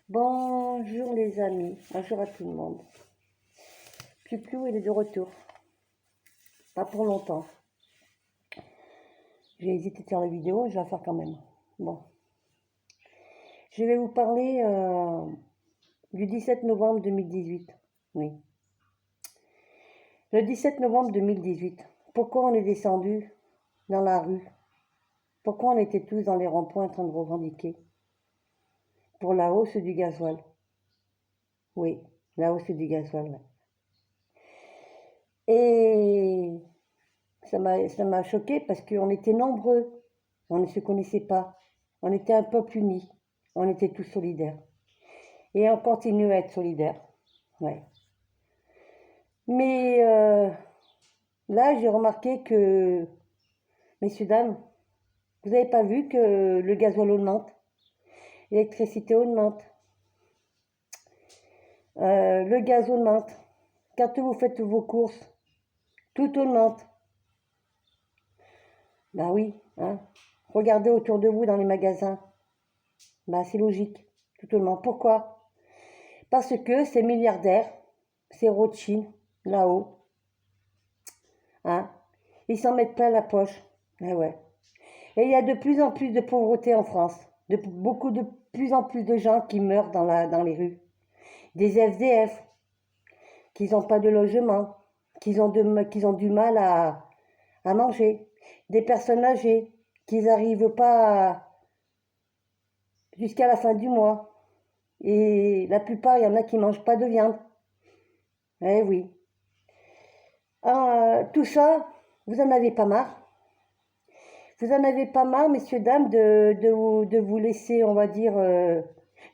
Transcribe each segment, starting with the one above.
Bonjour les amis, bonjour à tout le monde. Piou il est de retour. Pas pour longtemps. J'ai hésité de faire la vidéo, je vais la faire quand même. Bon. Je vais vous parler du 17 novembre 2018. Oui. Le 17 novembre 2018. Pourquoi on est descendu dans la rue? Pourquoi on était tous dans les ronds-points en train de revendiquer? Pour la hausse du gasoil. Oui, la hausse du gasoil. Et ça m'a choqué parce qu'on était nombreux, on ne se connaissait pas, on était un peuple uni, on était tous solidaires. Et on continue à être solidaires. Ouais. Mais là, j'ai remarqué que, messieurs, dames, vous n'avez pas vu que le gasoil augmente, l'électricité augmente, le gaz augmente. Quand vous faites vos courses, tout augmente. Ben oui, hein. Regardez autour de vous dans les magasins. Ben c'est logique, tout augmente. Pourquoi? Parce que ces milliardaires, ces Rothschild, là-haut, hein, ils s'en mettent plein la poche. Eh ouais. Et il y a de plus en plus de pauvreté en France. De plus en plus de gens qui meurent dans les rues. Des SDF, qui n'ont pas de logement, qui ont du mal à manger. Des personnes âgées, qui n'arrivent pas jusqu'à la fin du mois. Et la plupart, il y en a qui ne mangent pas de viande. Eh oui. Tout ça, vous en avez pas marre? Vous en avez pas marre, messieurs, dames, de vous laisser, on va dire,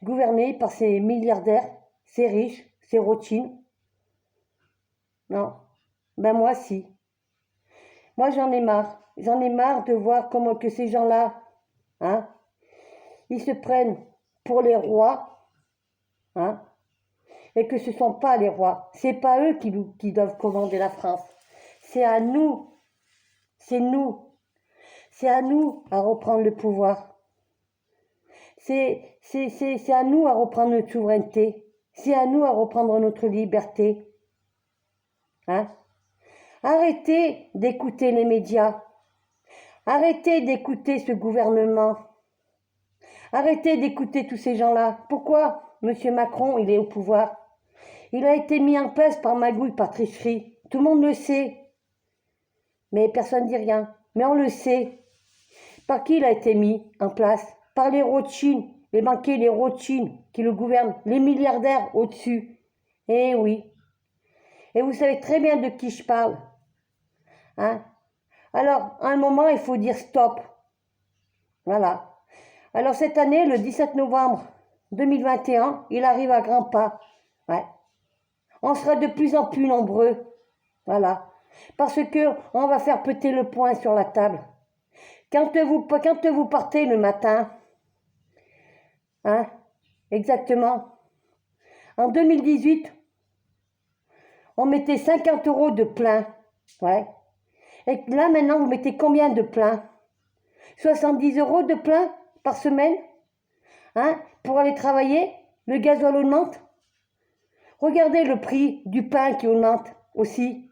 gouverner par ces milliardaires, ces riches, ces Rothschild? Non. Ben moi, si. Moi, j'en ai marre. J'en ai marre de voir comment que ces gens-là, hein, ils se prennent pour les rois, hein, et que ce ne sont pas les rois. C'est pas eux qui doivent commander la France. C'est à nous. C'est nous. C'est à nous à reprendre le pouvoir. C'est à nous à reprendre notre souveraineté. C'est à nous à reprendre notre liberté. Hein? Arrêtez d'écouter les médias. Arrêtez d'écouter ce gouvernement. Arrêtez d'écouter tous ces gens-là. Pourquoi M. Macron, il est au pouvoir? Il a été mis en place par magouille, par tricherie. Tout le monde le sait. Mais personne ne dit rien. Mais on le sait. Par qui il a été mis en place? Par les Rothschild, les banquiers, les Rothschild qui le gouvernent, les milliardaires au-dessus. Eh oui. Et vous savez très bien de qui je parle. Hein? Alors, à un moment, il faut dire stop. Voilà. Alors, cette année, le 17 novembre 2021, il arrive à grands pas. Ouais. On sera de plus en plus nombreux. Voilà. Parce que on va faire péter le poing sur la table. Quand vous partez le matin, hein, exactement, en 2018, on mettait 50 € de plein. Ouais. Et là, maintenant, vous mettez combien de plein? 70 € de plein par semaine, hein, pour aller travailler. Le gasoil augmente. Regardez le prix du pain qui augmente aussi.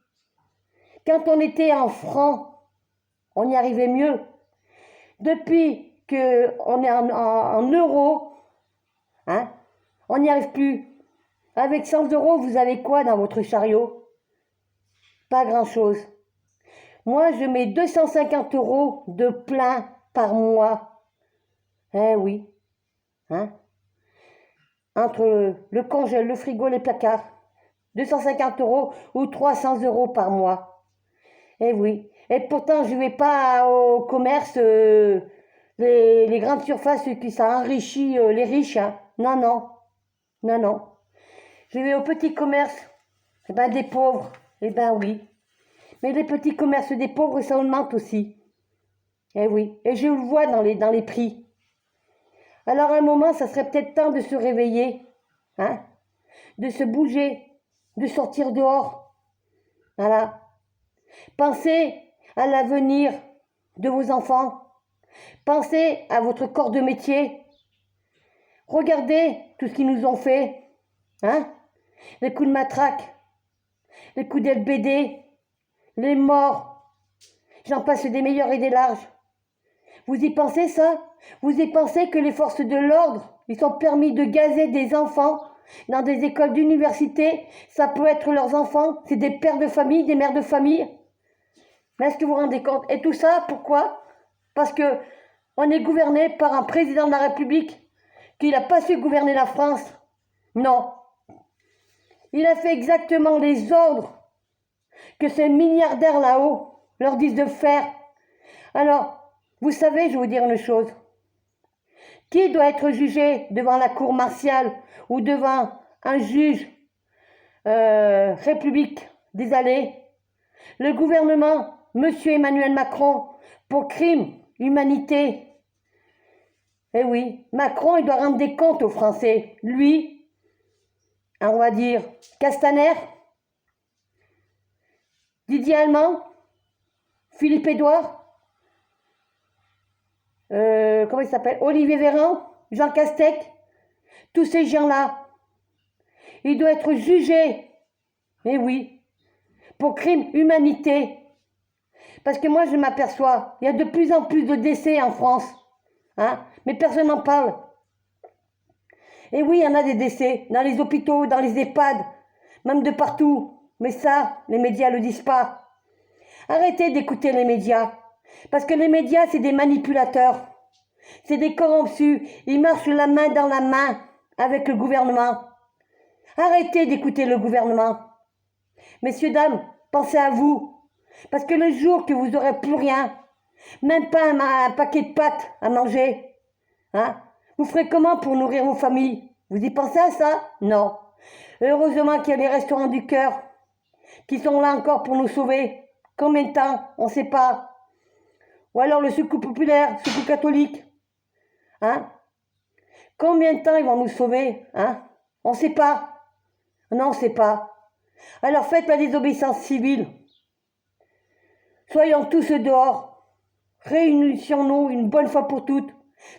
Quand on était en francs, on y arrivait mieux. Depuis qu'on est en euros, hein, on n'y arrive plus. Avec 100 €, vous avez quoi dans votre chariot? Pas grand-chose. Moi, je mets 250 € de plein par mois. Eh oui. Hein? Entre le congèle, le frigo, les placards. 250 € ou 300 € par mois. Eh oui. Et pourtant, je ne vais pas au commerce, les grandes surfaces qui ça enrichit les riches. Hein. Non, non. Non, non. Je vais au petit commerce. Eh ben, des pauvres. Eh ben oui. Mais les petits commerces des pauvres, ça augmente aussi. Eh oui. Et je le vois dans les prix. Alors, à un moment, ça serait peut-être temps de se réveiller. Hein, de se bouger. De sortir dehors. Voilà. Pensez à l'avenir de vos enfants. Pensez à votre corps de métier. Regardez tout ce qu'ils nous ont fait. Hein? Les coups de matraque, les coups d'LBD, les morts. J'en passe des meilleurs et des larges. Vous y pensez ça? Vous y pensez que les forces de l'ordre, ils sont permis de gazer des enfants dans des écoles d'université? Ça peut être leurs enfants, c'est des pères de famille, des mères de famille. Mais est-ce que vous vous rendez compte? Et tout ça, pourquoi? Parce que on est gouverné par un président de la République qui n'a pas su gouverner la France. Non. Il a fait exactement les ordres que ces milliardaires là-haut leur disent de faire. Alors, vous savez, je vais vous dire une chose. Qui doit être jugé devant la cour martiale ou devant un juge République des Allées? Le gouvernement, Monsieur Emmanuel Macron, pour crime, humanité. Eh oui, Macron, il doit rendre des comptes aux Français. Lui, on va dire Castaner, Didier Allemand, Philippe Édouard, comment il s'appelle, Olivier Véran, Jean Castex, tous ces gens-là, il doit être jugé, eh oui, pour crime humanité. Parce que moi, je m'aperçois, il y a de plus en plus de décès en France, hein, mais personne n'en parle. Et oui, il y en a des décès, dans les hôpitaux, dans les EHPAD, même de partout. Mais ça, les médias ne le disent pas. Arrêtez d'écouter les médias. Parce que les médias, c'est des manipulateurs. C'est des corrompus. Ils marchent la main dans la main avec le gouvernement. Arrêtez d'écouter le gouvernement. Messieurs, dames, pensez à vous. Parce que le jour que vous n'aurez plus rien, même pas un paquet de pâtes à manger, hein, vous ferez comment pour nourrir vos familles? Vous y pensez à ça? Non. Heureusement qu'il y a les restaurants du cœur qui sont là encore pour nous sauver. Combien de temps? On ne sait pas. Ou alors le secours populaire, secours catholique. Hein? Combien de temps ils vont nous sauver? Hein? On ne sait pas. Non, on ne sait pas. Alors faites la désobéissance civile. Soyons tous dehors. Réunissons-nous une bonne fois pour toutes.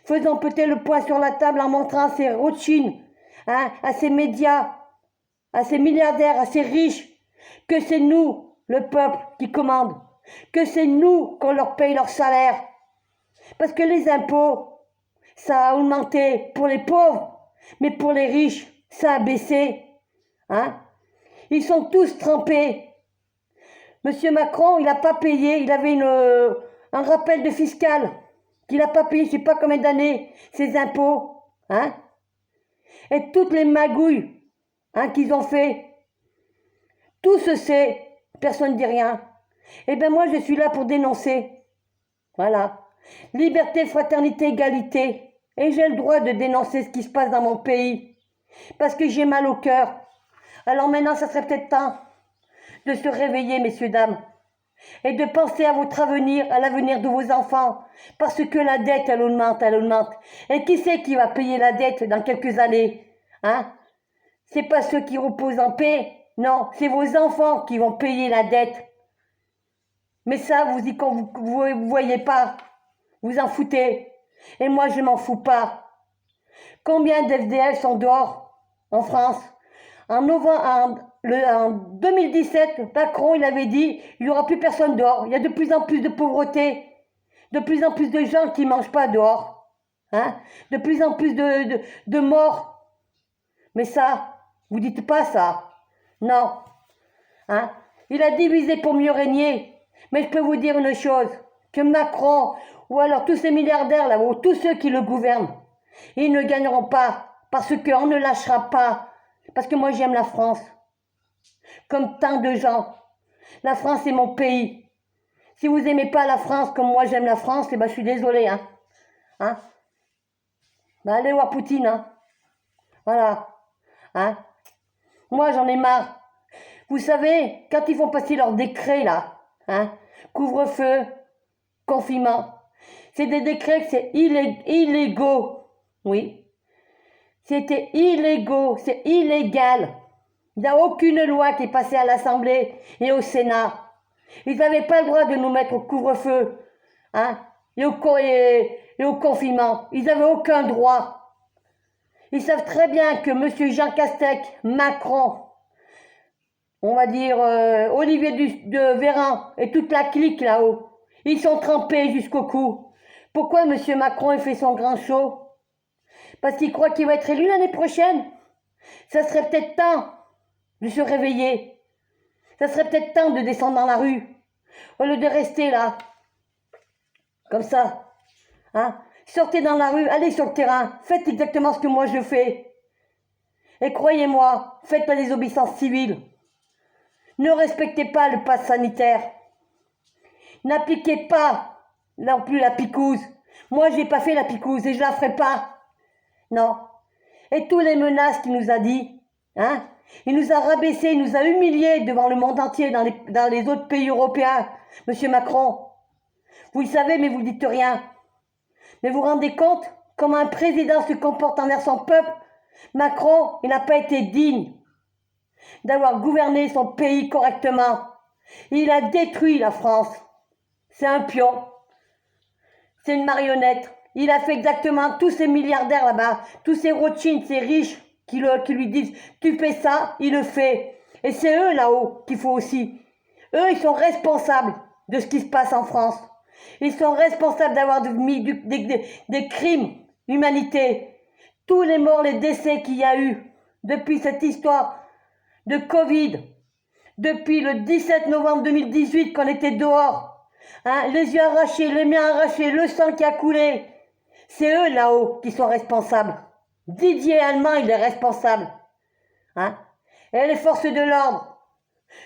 Faisons peut-être le point sur la table en montrant à ces Rothschild, hein, à ces médias, à ces milliardaires, à ces riches, que c'est nous, le peuple, qui commande, que c'est nous qu'on leur paye leur salaire. Parce que les impôts, ça a augmenté pour les pauvres, mais pour les riches, ça a baissé. Hein? Ils sont tous trempés. Monsieur Macron, il n'a pas payé, il avait un rappel de fiscal qu'il n'a pas payé, je ne sais pas combien d'années, ses impôts. Hein? Et toutes les magouilles, hein, qu'ils ont fait. Tout se sait, personne ne dit rien. Eh bien moi, je suis là pour dénoncer. Voilà. Liberté, fraternité, égalité. Et j'ai le droit de dénoncer ce qui se passe dans mon pays. Parce que j'ai mal au cœur. Alors maintenant, ça serait peut-être temps de se réveiller, messieurs, dames. Et de penser à votre avenir, à l'avenir de vos enfants. Parce que la dette, elle augmente, elle augmente. Et qui c'est qui va payer la dette dans quelques années? Hein? C'est pas ceux qui reposent en paix. Non, c'est vos enfants qui vont payer la dette. Mais ça, vous voyez pas. Vous en foutez. Et moi, je m'en fous pas. Combien d'FDL sont dehors en France? En 2017, Macron, il avait dit il n'y aura plus personne dehors. Il y a de plus en plus de pauvreté. De plus en plus de gens qui ne mangent pas dehors. Hein? De plus en plus de morts. Mais ça, vous dites pas ça. Non. Hein? Il a divisé pour mieux régner. Mais je peux vous dire une chose, que Macron, ou alors tous ces milliardaires là, ou tous ceux qui le gouvernent, ils ne gagneront pas, parce qu'on ne lâchera pas. Parce que moi j'aime la France, comme tant de gens. La France est mon pays. Si vous n'aimez pas la France comme moi j'aime la France, eh ben, je suis désolée. Hein? Hein? Ben, allez voir Poutine. Hein? Voilà. Hein? Moi j'en ai marre. Vous savez, quand ils font passer leur décret là, hein, couvre-feu, confinement, c'est des décrets que c'est illégaux. Oui. C'était illégaux, c'est illégal. Il n'y a aucune loi qui est passée à l'Assemblée et au Sénat. Ils n'avaient pas le droit de nous mettre au couvre-feu, hein, et au confinement. Ils n'avaient aucun droit. Ils savent très bien que M. Jean Castex, Macron, on va dire Olivier de Véran et toute la clique là-haut, ils sont trempés jusqu'au cou. Pourquoi M. Macron il fait son grand show? Parce qu'il croit qu'il va être élu l'année prochaine. Ça serait peut-être temps de se réveiller. Ça serait peut-être temps de descendre dans la rue. Au lieu de rester là, comme ça. Hein? Sortez dans la rue, allez sur le terrain, faites exactement ce que moi je fais. Et croyez-moi, faites la désobéissance civile. Ne respectez pas le pass sanitaire. N'appliquez pas non plus la picouse. Moi, j'ai pas fait la picouse et je la ferai pas. Non. Et tous les menaces qu'il nous a dit, hein, il nous a rabaissés, il nous a humiliés devant le monde entier, dans les autres pays européens, Monsieur Macron. Vous le savez, mais vous ne dites rien. Mais vous vous rendez compte comment un président se comporte envers son peuple? Macron, il n'a pas été digne d'avoir gouverné son pays correctement. Il a détruit la France. C'est un pion. C'est une marionnette. Il a fait exactement tous ces milliardaires là-bas, tous ces Rothschild, ces riches qui lui disent « tu fais ça », il le fait. Et c'est eux là-haut qu'il faut aussi. Eux, ils sont responsables de ce qui se passe en France. Ils sont responsables d'avoir mis des crimes d'humanité. Tous les morts, les décès qu'il y a eu depuis cette histoire de Covid, depuis le 17 novembre 2018 qu'on était dehors, hein, les yeux arrachés, les mains arrachées, le sang qui a coulé. C'est eux là-haut qui sont responsables. Didier Allemand, il est responsable. Hein? Et les forces de l'ordre,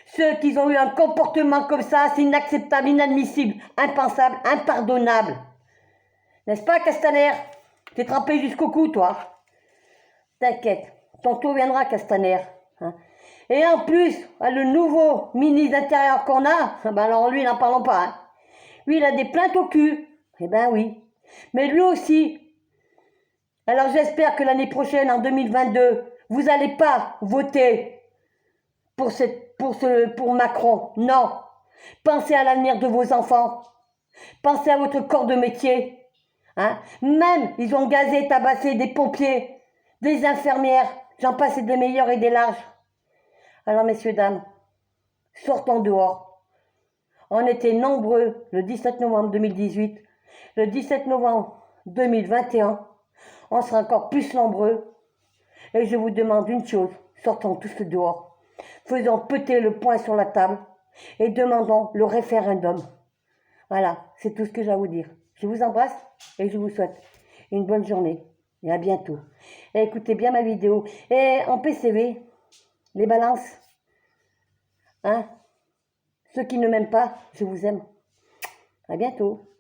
ceux qui ont eu un comportement comme ça, c'est inacceptable, inadmissible, impensable, impardonnable. N'est-ce pas, Castaner? T'es trempé jusqu'au cou, toi. T'inquiète, ton tour viendra, Castaner. Hein? Et en plus, le nouveau ministre d'Intérieur qu'on a, ben alors lui, n'en parlons pas. Hein? Lui, il a des plaintes au cul. Eh ben oui. Mais lui aussi. Alors j'espère que l'année prochaine, en 2022, vous n'allez pas voter pour Macron. Non. Pensez à l'avenir de vos enfants. Pensez à votre corps de métier. Hein? Même, ils ont gazé, tabassé des pompiers, des infirmières, j'en passe des meilleurs et des larges. Alors, messieurs, dames, sortons dehors. On était nombreux le 17 novembre 2018, le 17 novembre 2021, on sera encore plus nombreux. Et je vous demande une chose, sortons tous dehors. Faisons péter le poing sur la table et demandons le référendum. Voilà, c'est tout ce que j'ai à vous dire. Je vous embrasse et je vous souhaite une bonne journée et à bientôt. Et écoutez bien ma vidéo. Et en PCV, les balances, hein, ceux qui ne m'aiment pas, je vous aime. À bientôt.